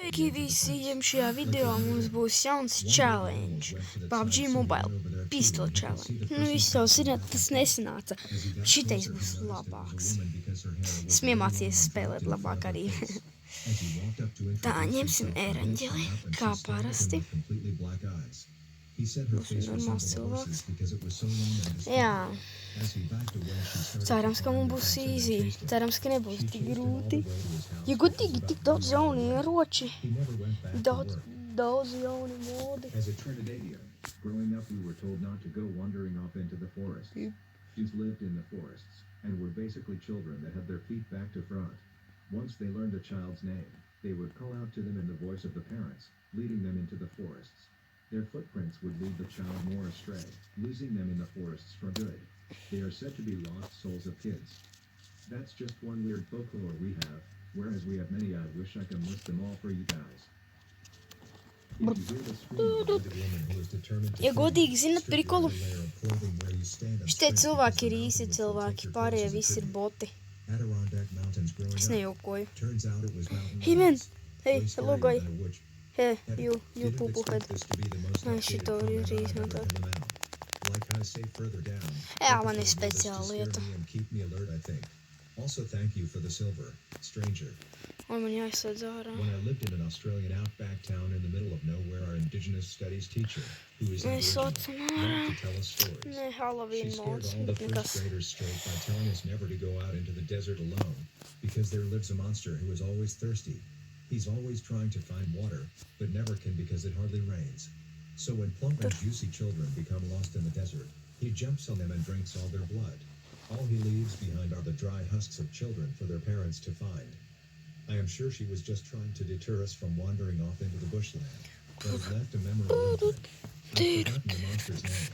Sveiki visiem, šajā video mums būs jauns challenge. Pubg Mobile Pistol Challenge. Nu, jūs jau zināt, tas nesanāca. Šitais būs labāks. Es iemācījos spēlēt labāk arī. Tā, ņemsim ēraņģeli, kā parasti. Būs normāls cilvēks. Jā. Cerams, ka mums būs easy. Cerams, ka nebūs tik grūti. Ja godīgi, tik daudz jauni ieroči. Daudz jauni modi. Growing up, we were told not to go wandering off into the forest. Kids lived in the forests and were basically children that had their feet back to front. Once they learned a child's name, they would call out to them in the voice of the parents, leading them into the forests. Their footprints would lead the child more astray, losing them in the forests for good. They are said to be lost souls of kids. That's just one weird folklore we have, whereas we have many. I wish I could list them all for you guys. Ja godīgi zinat prikolu, šitie cilvēki ir īsi cilvēki, pārējie visi ir boti. Es nejokoju. Hey man, hey, hello guy. Hey, you poo-poo head. Ai, šito ir izmantot. Jā, man ir speciāla lieta. Also, thank you for the silver, stranger. Un man jāizsēdz ārā. When I lived in an Australian outback town in the middle of nowhere, our indigenous studies teacher, who is Mēs saucam ārā. to tell us stories. Ne, Halloween She scared mods, all the bet nekas. first graders straight by telling us never to go out into the desert alone, because there lives a monster who is always thirsty. He's always trying to find water, but never can because it hardly rains. So when plump and juicy children become lost in the desert, he jumps on them and drinks all their blood. All he leaves behind are the dry husks of children for their parents to find. I am sure she was just trying to deter us from wandering off into the bushland, but it left a memorable imprint. I've forgotten the monster's name.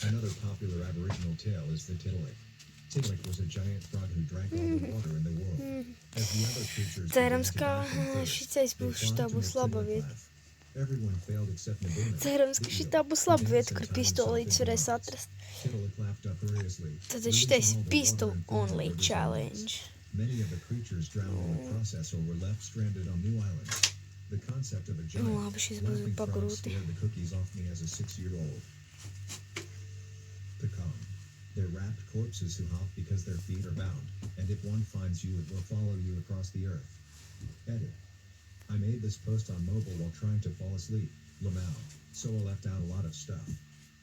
Another popular Aboriginal tale is the Tiddalik. Tiddalik was a giant frog who drank all the water in the world. As the other creatures Cerams, ka šitais būs, šitā būs laba vieta. Everyone failed except Nabuna. Cerams, ka šitā būs laba vieta, kur pistolītes varēs atrast. Tiddalik laughed uproariously. Tad šitais pistol only challenge. Many of the creatures drowned in the process or were left stranded on new islands. The concept of a giant Labi, šis būs laughing frog pagrūti. scared the cookies off me as a 6-year-old. Pubg. They're wrapped corpses who hop because their feet are bound, and if one finds you, it will follow you across the earth. Edit. I made this post on mobile while trying to fall asleep, Lamau, so I left out a lot of stuff.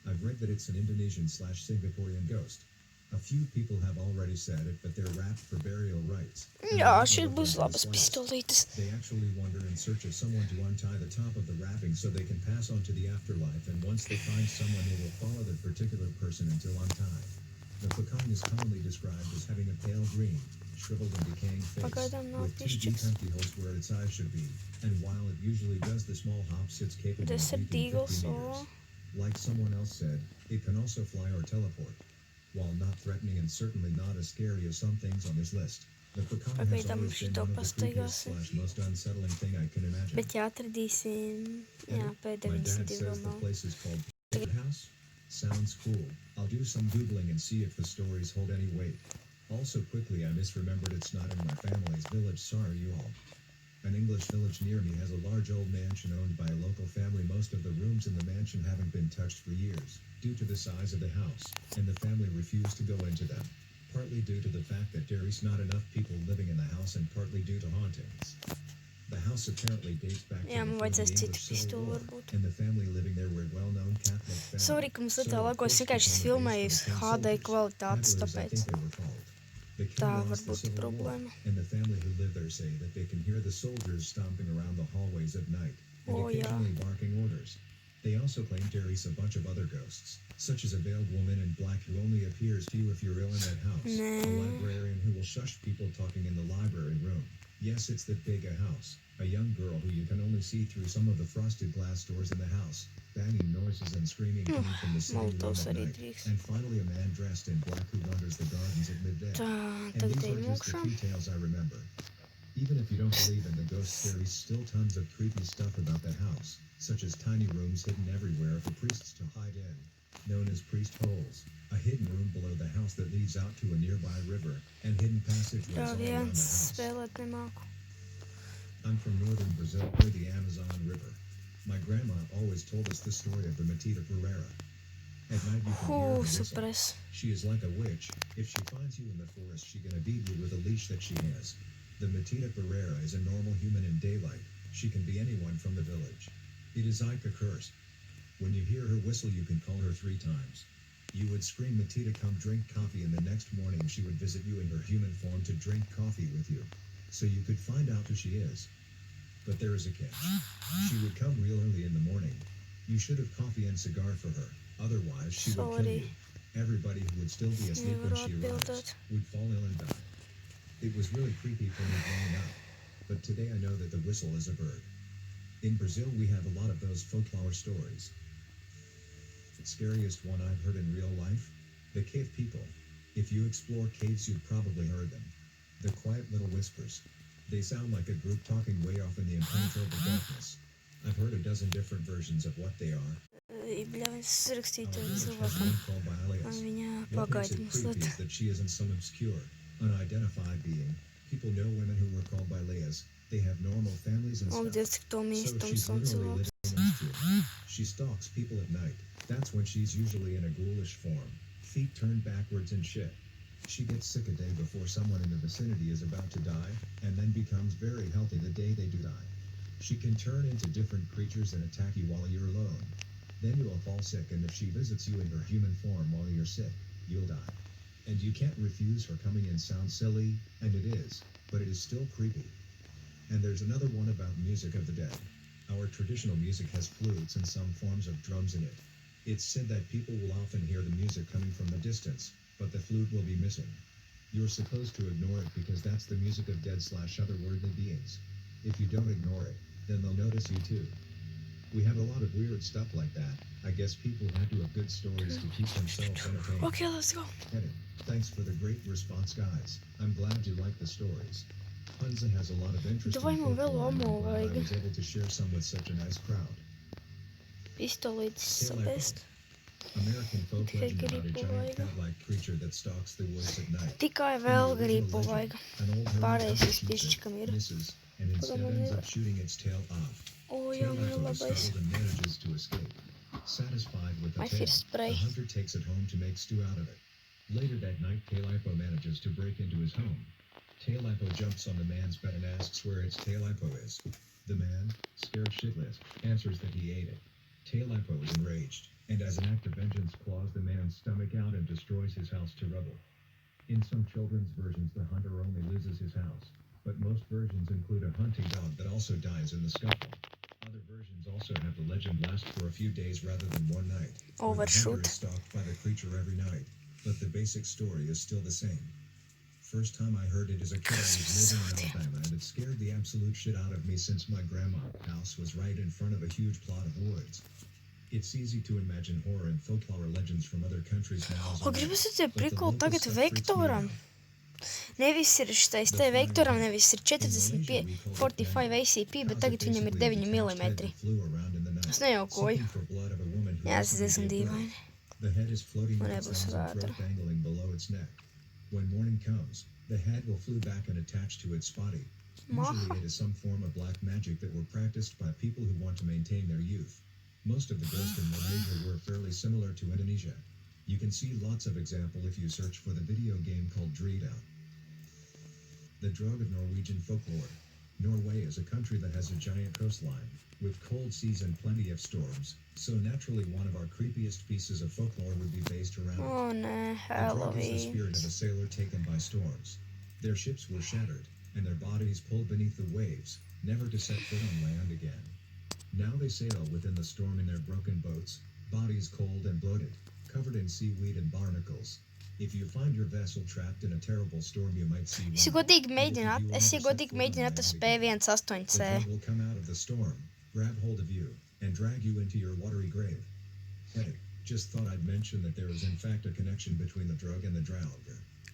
I've read that it's an Indonesian/Singaporean ghost. A few people have already said it, but they're wrapped for burial rites. Jā, šeit būs labas pistolītes. They actually wander in search of someone to untie the top of the wrapping so they can pass on to the afterlife, and once they find someone, they will follow the particular person until untied. The Pubg is commonly described as having a pale green, shriveled and decaying face, with two deep empty holes where its eyes should be, and while it usually does the small hops, it's capable of leaping 50 meters. Like someone else said, it can also fly or teleport. While not threatening and certainly not as scary as some things on this list, the Pubg has always been one of the creepiest/most unsettling thing I can imagine. Bet jāatradīsim, jā, pēdējā My dad divi says the vēl. place is called Pubg House. Sounds cool. I'll do some Googling and see if the stories hold any weight. Also quickly, I misremembered it's not in my family's village, sorry you all. An English village near me has a large old mansion owned by a local family. Most of the rooms in the mansion haven't been touched for years, due to the size of the house, and the family refused to go into them. Partly due to the fact that there's not enough people living in the house, and partly due to hauntings. The house apparently dates back to Jā, man before the vajadzēs citu English Civil pistoli War, varbūt. and the family living there were well-known Catholic family. Sorry, ka mums lietā So, laikos of course, vienkārši became a filmēju base uz for the HD soldiers. kvalitātes, Tattlers, I tāpēc think they were called. The king tā lost var the būt Civil War, problēma. and the family who live there say that they can hear the soldiers stomping around the hallways at night and Oh, yeah. occasionally barking orders. They also claim there's a bunch of other ghosts, such as a veiled woman in black who only appears to you if you're ill in that house, a librarian who will shush people talking in the library room. Yes, it's that big a house. A young girl who you can only see through some of the frosted glass doors in the house, banging noises and screaming coming from the sitting room Molotov at arī night, drīkst. and finally a man dressed in black who wanders the gardens at midday. Tā, And tagad these are ejam just the augšā. few tales I remember. Even if you don't believe in the ghosts, there is still tons of creepy stuff about that house, such as tiny rooms hidden everywhere for priests to hide in, known as priest holes, a hidden room below the house that leads out to a nearby river, and hidden passageways Jā, all around the viens house. spēlēt nemāku. I'm from northern Brazil near the Amazon River. My grandma always told us the story of the Matita Pereira. At night you can hear her whistle. Super es. She is like a witch. If she finds you in the forest, she gonna beat you with a leash that she has. The Matita Pereira is a normal human in daylight. She can be anyone from the village. It is like a curse. When you hear her whistle, you can call her 3 times. You would scream, Matita, come drink coffee, and the next morning she would visit you in her human form to drink coffee with you. So you could find out who she is. But there is a catch. She would come real early in the morning. You should have coffee and cigar for her. Otherwise, she would kill you. Everybody who would still be asleep when she arrives would fall ill and die. It was really creepy for me growing up. But today I know that the whistle is a bird. In Brazil, we have a lot of those folklore stories. The scariest one I've heard in real life? The cave people. If you explore caves, you've probably heard them. The quiet little whispers. They sound like a group talking way off in the impenetrable darkness. I've heard a dozen different versions of what they are. Called by alias. What makes it creepy is that she isn't some obscure, unidentified being. People know women who were called by Leas. They have normal families and stuff. So she's literally living amongst you. She stalks people at night. That's when she's usually in a ghoulish form, feet turned backwards and shit. She gets sick a day before someone in the vicinity is about to die, and then becomes very healthy the day they do die. She can turn into different creatures and attack you while you're alone. Then you'll fall sick, and if she visits you in her human form while you're sick, you'll die. And you can't refuse her coming in. Sounds silly, and it is, but it is still creepy. And there's another one about music of the dead. Our traditional music has flutes and some forms of drums in it. It's said that people will often hear the music coming from the distance, but the flute will be missing. You're supposed to ignore it because that's the music of dead/otherworldly beings. If you don't ignore it, then they'll notice you too. We have a lot of weird stuff like that. I guess people had to have good stories to keep themselves entertained. Okay, let's go. Heading. Thanks for the great response, guys. I'm glad you like the stories. Hunza has a lot of interest Давай in ему folklore, and I'm велому, glad I like. was able to share some with such a nice crowd. Pistolītis Tail sabest. American folk Tikai legend about a gribu giant vajag. cat-like creature that stalks the woods at night. Tikai In vēl the original gribu legend, vajag. an old hermit Pārējais hunter viss shoots bišķi it, kam ir. misses, and instead man ends ir. up shooting its tail off. O, jā, Tail man ir Lipo is labais. startled and manages to escape. Satisfied with the My tail, first spray. the hunter takes it home to make stew out of it. Later that night, Tail Lipo manages to break into his home. Tail Lipo jumps on the man's bed and asks where its Tail Lipo is. The man, scared shitless, answers that he ate it. Tail Lipo is enraged, and as an act of vengeance claws the man's stomach out and destroys his house to rubble. In some children's versions, the hunter only loses his house, but most versions include a hunting dog that also dies in the scuffle. Other versions also have the legend last for a few days rather than one night, where the hunter Overshoot. is stalked by the creature every night, but the basic story is still the same. First time I heard it as a kid, I was living in Alabama, and it scared the absolute shit out of me since my grandma's house was right in front of a huge plot of woods. It's easy to imagine horror and folklore legends from other countries now. O, gribas ir prikoli tagad vektoram. Nevis ir šitais te vektoram, nevis ir 45 ACP, bet tagad viņam ir 9 mm. Es nejaukoju. Jā, tas ir diezgan dīvaini. The head is floating Man with its nebūs arms and vētra. throat dangling below its neck. When morning comes, the head will flew back and attach to its body. Usually it is some form of black magic that were practiced by people who want to maintain their youth. Most of the ghosts in Malaysia were fairly similar to Indonesia. You can see lots of example if you search for the video game called Drida. The drug of Norwegian folklore. Norway is a country that has a giant coastline, with cold seas and plenty of storms, so naturally one of our creepiest pieces of folklore would be based around it. O, nē, The drug is the Halloween. spirit of a sailor taken by storms. Their ships were shattered, and their bodies pulled beneath the waves, never to set foot on land again. Now they sail within the storm in their broken boats, bodies cold and bloated, covered in seaweed and barnacles. If you find your vessel trapped in a terrible storm, you might see Es one. godīgi And if mēģinu, you do es never set godīgi foot on mēģinu land atrast again, P18C. the drug will come out of the storm, grab hold of you, and drag you into your watery grave. Hey, just thought I'd mention that there is in fact a connection between the drug and the drowned.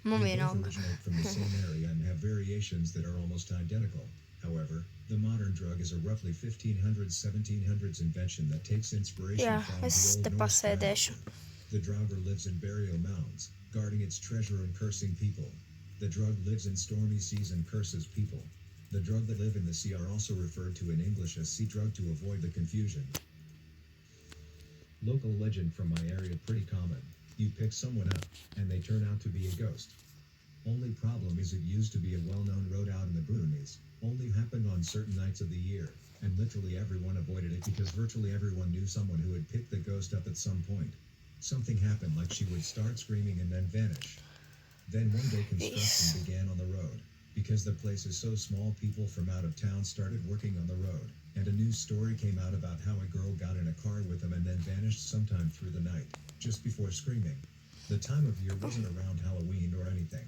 Man They both vienalga. originate from the same area and have variations that are almost identical. However, the modern drug is a roughly 1500s-1700s invention that takes inspiration Jā, from es the te old Norse pasēdēšu. drug. The drugger lives in burial mounds, guarding its treasure and cursing people. The drug lives in stormy seas and curses people. The drug that live in the sea are also referred to in English as sea drug to avoid the confusion. Local legend from my area pretty common. You pick someone up, and they turn out to be a ghost. Only problem is it used to be a well-known road out in the boonies, only happened on certain nights of the year, and literally everyone avoided it because virtually everyone knew someone who had picked the ghost up at some point. Something happened like she would start screaming and then vanish. Then one day construction began on the road. Because the place is so small, people from out of town started working on the road, and a news story came out about how a girl got in a car with them and then vanished sometime through the night, just before screaming. The time of year wasn't around Halloween or anything.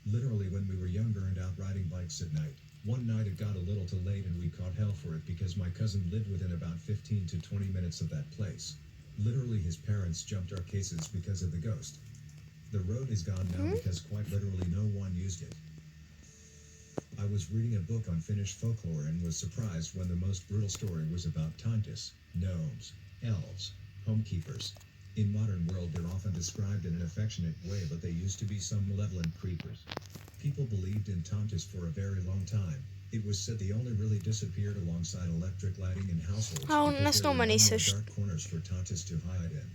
Literally when we were younger and out riding bikes at night, one night it got a little too late and we caught hell for it because my cousin lived within about 15 to 20 minutes of that place. Literally his parents jumped our cases because of the ghost. The road is gone now because quite literally no one used it. I was reading a book on Finnish folklore and was surprised when the most brutal story was about tontis, gnomes, elves, homekeepers. In modern world they're often described in an affectionate way, but they used to be some malevolent creatures. People believed in tontis for a very long time. It was said they only really disappeared alongside electric lighting in households because there were no more dark corners for tontis to hide in.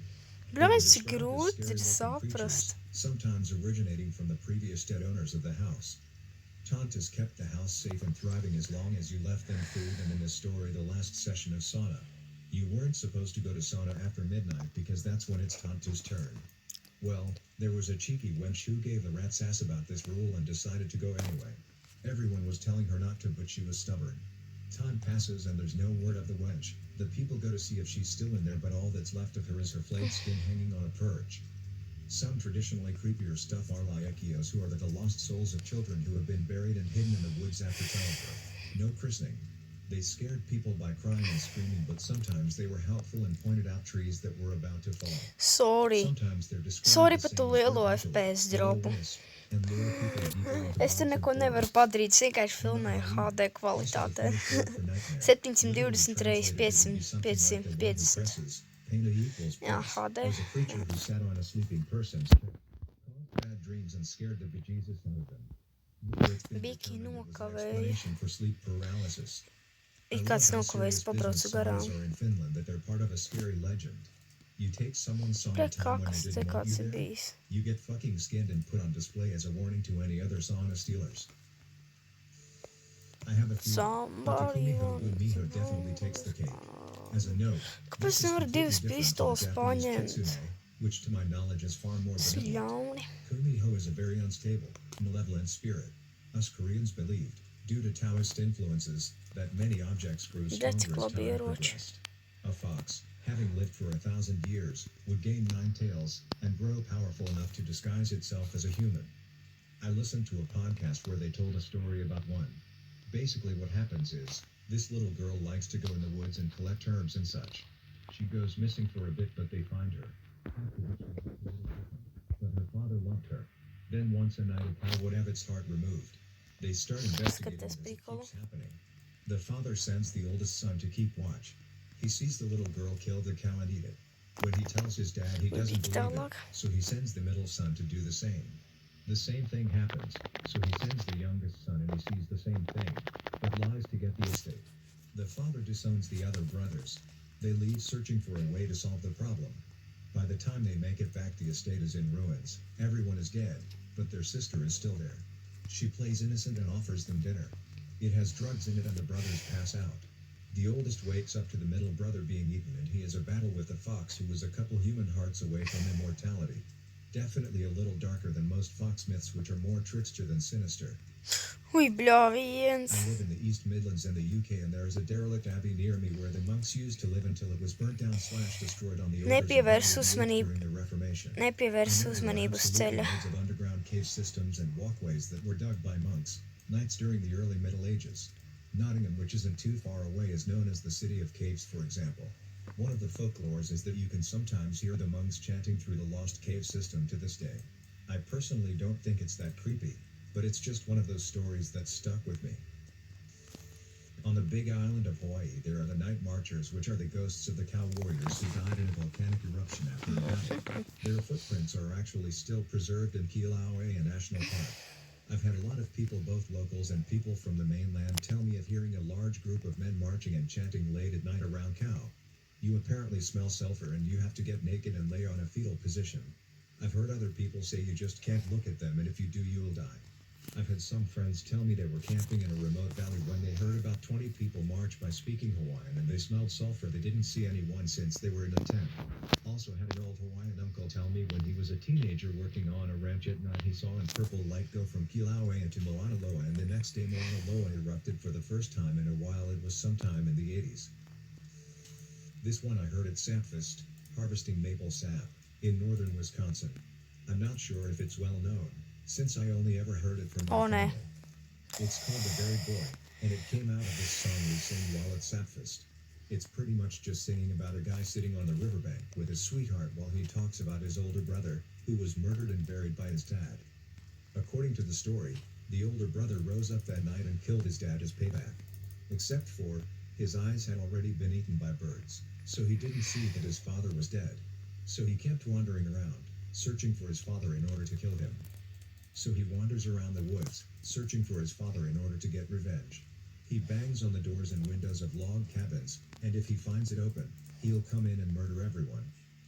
They were described as scary-looking creatures, sometimes originating from the previous dead owners of the house. Tontis kept the house safe and thriving as long as you left them food, and in the story the last session of sauna. You weren't supposed to go to sauna after midnight because that's when it's Tontis' turn. Well, there was a cheeky wench who gave the rat's ass about this rule and decided to go anyway. Everyone was telling her not to, but she was stubborn. Time passes and there's no word of the wench. The people go to see if she's still in there, but all that's left of her is her flayed skin hanging on a perch. Some traditionally creepier stuff are Laikios, who are the lost souls of children who have been buried and hidden in the woods after childbirth. No christening. They scared people by crying and screaming, but sometimes they were helpful and pointed out trees that were about to fall. Sometimes they're described as par to lielo FPS dropu. Es te neko nevaru padarīt, es vienkārši filmēju HD kvalitātē. 720 reiz 550. Jā, HD. Was a creature who sat on a sleeping person, caused bad dreams and scared the bejesus out of them. It's been Biki determined it was an nokavēja. explanation for sleep paralysis. Ir kāds nokavējis, pabraucu garām. Are in Finland that they're part of a scary legend. You take someone's sauna Re time when kakas they te didn't want kāds you ir there, bijis. you get fucking skinned and put on display as a warning to any other sauna stealers. I have a feeling, but the Somebody Kumiho definitely takes the cake. As a note, Kāpēc this is nevar completely divas different pistoles from the Japanese paņemt? kitsune, which to my knowledge is far more Tas ir benevolent. ļauni. Kumiho is a very unstable, malevolent spirit. Us Koreans believed, due to Taoist influences, that many objects grew stronger as time progressed. A fox, having lived for 1,000 years, would gain 9 tails and grow powerful enough to disguise itself as a human. I listened to a podcast where they told a story about one. Basically what happens is, this little girl likes to go in the woods and collect herbs and such. She goes missing for a bit, but they find her. But her father loved her. Then once a night a cow would have its heart removed. They start investigating as it keeps happening. The father sends the oldest son to keep watch. He sees the little girl kill the cow and eat it. When he tells his dad, he doesn't believe it, so he sends the middle son to do the same. The same thing happens, so he sends the youngest son and he sees the same thing, but lies to get the estate. The father disowns the other brothers. They leave searching for a way to solve the problem. By the time they make it back, the estate is in ruins. Everyone is dead, but their sister is still there. She plays innocent and offers them dinner. It has drugs in it and the brothers pass out. The oldest wakes up to the middle brother being eaten, and he has a battle with the fox, who is a couple human hearts away from immortality. Definitely a little darker than most fox myths, which are more trickster than sinister. Ui, bļāviens. I live in the East Midlands in the UK, and there is a derelict abbey near me where the monks used to live until it was burnt down / destroyed on the orders of Nepievērs Henry VIII during the Reformation. Nepievērs uzmanību uz ceļa. Of underground cave systems and walkways that were dug by monks, knights during the early Middle Ages. Nottingham, which isn't too far away, is known as the City of Caves, for example. One of the folklores is that you can sometimes hear the monks chanting through the lost cave system to this day. I personally don't think it's that creepy, but it's just one of those stories that stuck with me. On the big island of Hawaii, there are the night marchers, which are the ghosts of the cow warriors who died in a volcanic eruption after a battle. Their footprints are actually still preserved in Kilauea National Park. I've had a lot of people, both locals and people from the mainland, tell me of hearing a large group of men marching and chanting late at night around cow. You apparently smell sulfur and you have to get naked and lay on a fetal position. I've heard other people say you just can't look at them and if you do you'll die. I've had some friends tell me they were camping in a remote valley when they heard about 20 people march by speaking Hawaiian and they smelled sulfur. They didn't see anyone since they were in a tent. Also had an old Hawaiian uncle tell me when he was a teenager working on a ranch at night he saw a purple light go from Kilauea to Mauna Loa, and the next day Mauna Loa erupted for the first time in a while. It was sometime in the 80s. This one I heard at Sapfest, harvesting maple sap, in northern Wisconsin. I'm not sure if it's well known, since I only ever heard it from my family. It's called The Very Boy, and it came out of this song we sing while at Sapfest. It's pretty much just singing about a guy sitting on the riverbank with his sweetheart while he talks about his older brother, who was murdered and buried by his dad. According to the story, the older brother rose up that night and killed his dad as payback. Except for, his eyes had already been eaten by birds, so he didn't see that his father was dead. So he kept wandering around, searching for his father in order to kill him. So he wanders around the woods, searching for his father in order to get revenge. He bangs on the doors and windows of log cabins, and if he finds it open, he'll come in and murder everyone.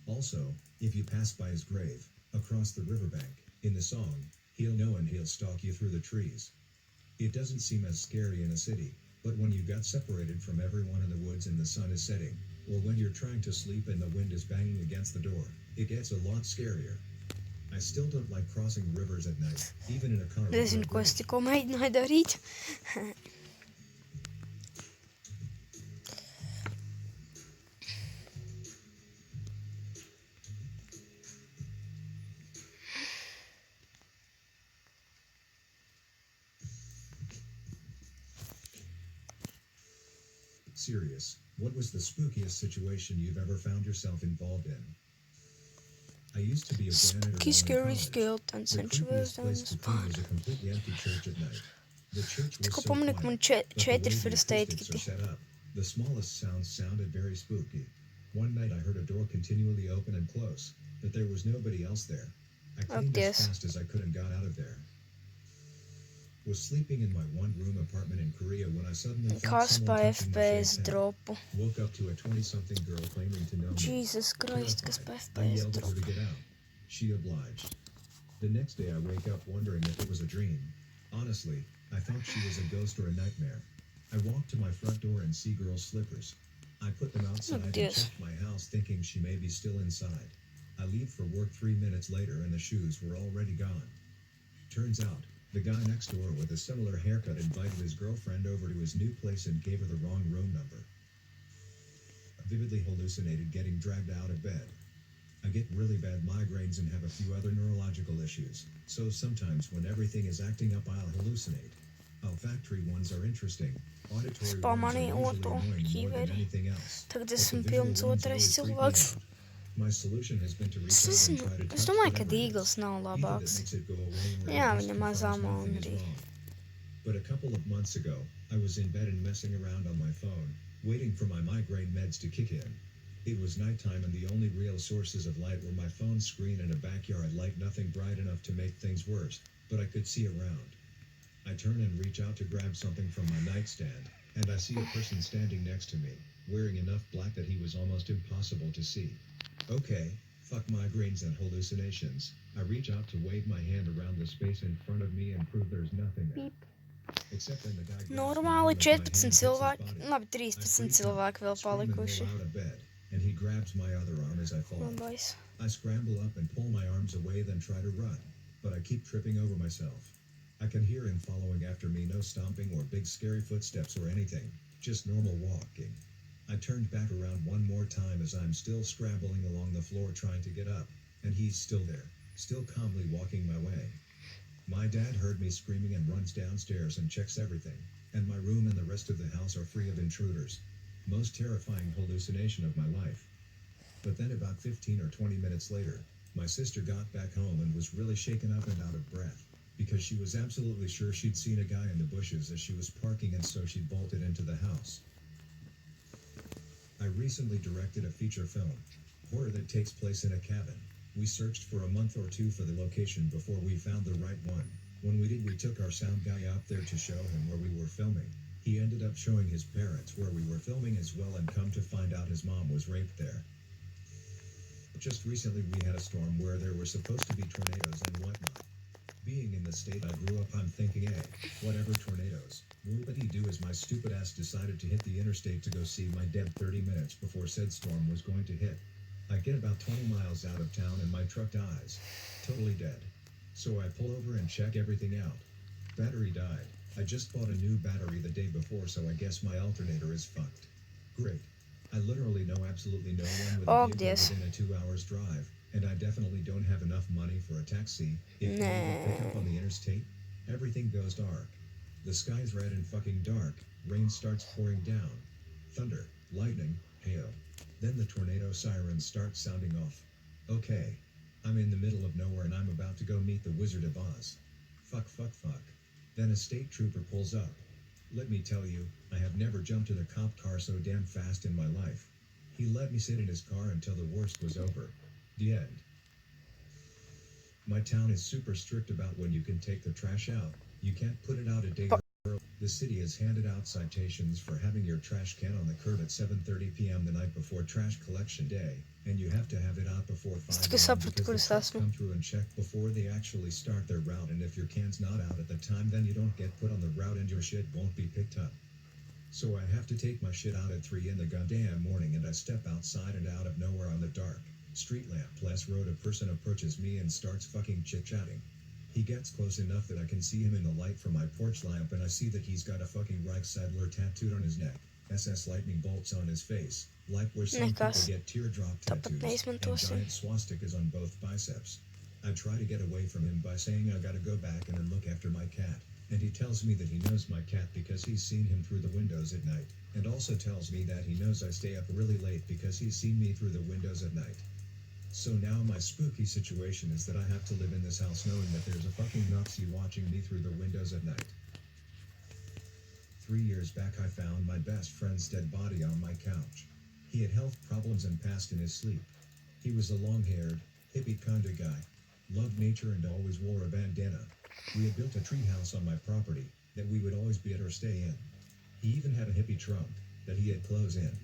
Also, if you pass by his grave, across the riverbank, in the song, he'll know and he'll stalk you through the trees. It doesn't seem as scary in a city, but when you got separated from everyone in the woods and the sun is setting, or when you're trying to sleep and the wind is banging against the door, it gets a lot scarier. I still don't like crossing rivers at night, even in a car. Deze is een kwestie om mij daar niet. Serious, what was the spookiest situation you've ever found yourself involved in? I used to be a janitor Spooky, scary, skilled, and The sensual creepiest and place to be fun. was a completely empty church at night. The church was Tako so pomnik quiet, mun but the way četiri the för acoustics are esteetiki. set up, the smallest sounds sounded very spooky. One night I heard a door continually open and close, but there was nobody else there. I cleaned as yes. fast as I could and got out of there. Was sleeping in my one-room apartment in Korea when I suddenly felt someone Kaspa touching my shaved FPS head. droppu. Woke up to a 20-something girl claiming to know me. Jesus Christ, kaspa Terrified, I FPS yelled at her to droppu. get out. She obliged. The next day I wake up wondering if it was a dream. Honestly, I thought she was a ghost or a nightmare. I walk to my front door and see girls' slippers. I put them outside and Deus. check my house thinking she may be still inside. I leave for work 3 minutes later and the shoes were already gone. Turns out, the guy next door with a similar haircut invited his girlfriend over to his new place and gave her the wrong room number. I vividly hallucinated getting dragged out of bed. I get really bad migraines and have a few other neurological issues, so sometimes when everything is acting up I'll hallucinate. Olfactory ones are interesting. Auditory ones are Spamani usually auto, annoying more than kiveri. anything else. Tagad But esmu the visual pilns ones otrais always freak me cilvēks. out. My solution has been to reach Es out and esmu, try to es touch domāju, ka whatever it Dīgls is. nav Either that labāks. makes it go away or Jā, it just viņa confirms mazā nothing is mongrī. wrong. But a couple of months ago, I was in bed and messing around on my phone, waiting for my migraine meds to kick in. It was nighttime and the only real sources of light were my phone screen and a backyard light, nothing bright enough to make things worse, but I could see around. I turn and reach out to grab something from my nightstand, and I see a person standing next to me, wearing enough black that he was almost impossible to see. Okay, fuck migraines and hallucinations. I reach out to wave my hand around the space in front of me and prove there's nothing there. Except then the guy grabs my Normāli arm as my hand 14 hits his cilvēki, body. labi, I 13 freak out, cilvēki vēl scream and roll palikuši. out of bed, and he grabs my other arm as I fall. Labais. I scramble up and pull my arms away, then try to run, but I keep tripping over myself. I can hear him following after me, no stomping or big scary footsteps or anything, just normal walking. I turned back around one more time as I'm still scrambling along the floor trying to get up, and he's still there, still calmly walking my way. My dad heard me screaming and runs downstairs and checks everything, and my room and the rest of the house are free of intruders. Most terrifying hallucination of my life. But then about 15 or 20 minutes later, my sister got back home and was really shaken up and out of breath, because she was absolutely sure she'd seen a guy in the bushes as she was parking, and so she bolted into the house. I recently directed a feature film, horror, that takes place in a cabin. We searched for a month or two for the location before we found the right one. When we took our sound guy out there to show him where we were filming. He ended up showing his parents where we were filming as well, and come to find out his mom was raped there. Just recently we had a storm where there were supposed to be tornadoes and whatnot. Being in the state I grew up, I'm thinking, hey, whatever tornadoes. Whoopity do is my stupid ass decided to hit the interstate to go see my dad 30 minutes before said storm was going to hit. I get about 20 miles out of town and my truck dies. Totally dead. So I pull over and check everything out. Battery died. I just bought a new battery the day before, so I guess my alternator is fucked. Great. I literally know absolutely no one with a vehicle within a 2 hours drive, and I definitely don't have enough money for a taxi. If you need to pick up on the interstate, everything goes dark. The sky's red and fucking dark. Rain starts pouring down. Thunder, lightning, hail. Then the tornado sirens start sounding off. Okay. I'm in the middle of nowhere and I'm about to go meet the Wizard of Oz. Fuck. Then a state trooper pulls up. Let me tell you, I have never jumped in a cop car so damn fast in my life. He let me sit in his car until the worst was over. The end. My town is super strict about when you can take the trash out. You can't put it out a day early. The city has handed out citations for having your trash can on the curb at 7:30 p.m. the night before trash collection day, and you have to have it out before 5 a.m. because the trucks come through and check before they actually start their route, and if your can's not out at the time, then you don't get put on the route and your shit won't be picked up. So I have to take my shit out at 3 in the goddamn morning, and I step outside and out of nowhere on the dark street lamp plus road, a person approaches me and starts fucking chit-chatting. He gets close enough that I can see him in the light from my porch lamp, and I see that he's got a fucking Reichsadler tattooed on his neck, SS lightning bolts on his face, like where some people get teardrop tattoos, and giant swastikas on both biceps. I try to get away from him by saying I gotta go back and then look after my cat, and he tells me that he knows my cat because he's seen him through the windows at night, and also tells me that he knows I stay up really late because he's seen me through the windows at night. So now my spooky situation is that I have to live in this house knowing that there's a fucking Nazi watching me through the windows at night. 3 years back I found my best friend's dead body on my couch. He had health problems and passed in his sleep. He was a long-haired, hippie kinda guy, loved nature and always wore a bandana. We had built a treehouse on my property that we would always be at or stay in. He even had a hippie trunk that he had clothes in.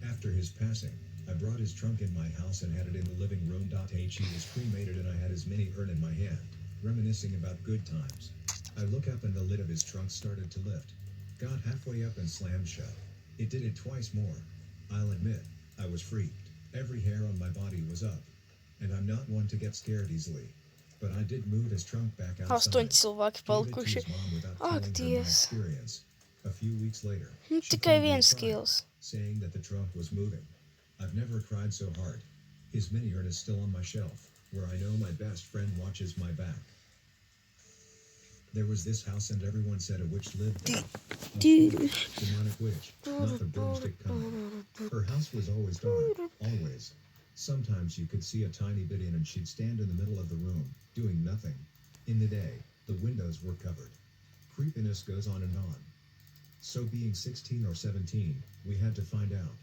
After his passing, I brought his trunk in my house and had it in the living room. He was cremated and I had his mini urn in my hand, reminiscing about good times. I look up and the lid of his trunk started to lift. Got halfway up and slammed shut. It did it twice more. I'll admit, I was freaked. Every hair on my body was up. And I'm not one to get scared easily. But I did move his trunk back outside. Gave it to his mom without telling her my experience. A few weeks later, she called me crying, saying that the trunk was moving. I've never cried so hard. His mini urn is still on my shelf, where I know my best friend watches my back. There was this house and everyone said a witch lived there. Demonic witch, not the broomstick kind. Her house was always dark, always. Sometimes you could see a tiny bit in and she'd stand in the middle of the room, doing nothing. In the day, the windows were covered. Creepiness goes on and on. So being 16 or 17, we had to find out.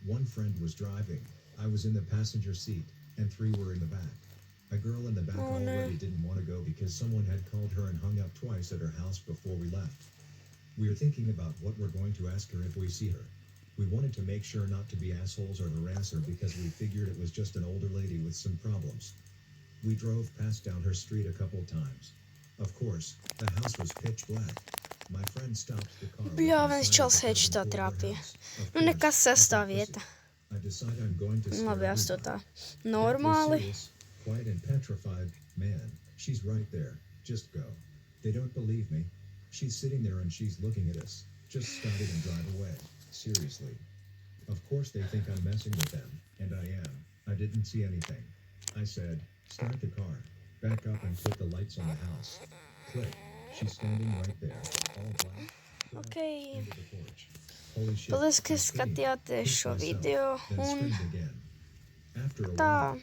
One friend was driving, I was in the passenger seat, and 3 were in the back. A girl in the back already didn't want to go because someone had called her and hung up twice at her house before we left. We are thinking about what we're going to ask her if we see her. We wanted to make sure not to be assholes or harass her because we figured it was just an older lady with some problems. We drove past down her street a couple times. Of course, the house was pitch black. My friend stopped the car. Bļāvens čels headshot trāpīja. Nu nekas sestā vieta. Labi, 8. Normāli. Quiet and petrified. Man, she's right there. Just go. They don't believe me. She's sitting there and she's looking at us. Just start it and drive away. Seriously. Of course they think I'm messing with them, and I am. I didn't see anything. I said, start the car. Back up and put the lights on the house. Click. She's standing right there, all black. Ok. Paldies, ka skatījāties šo video, un tā.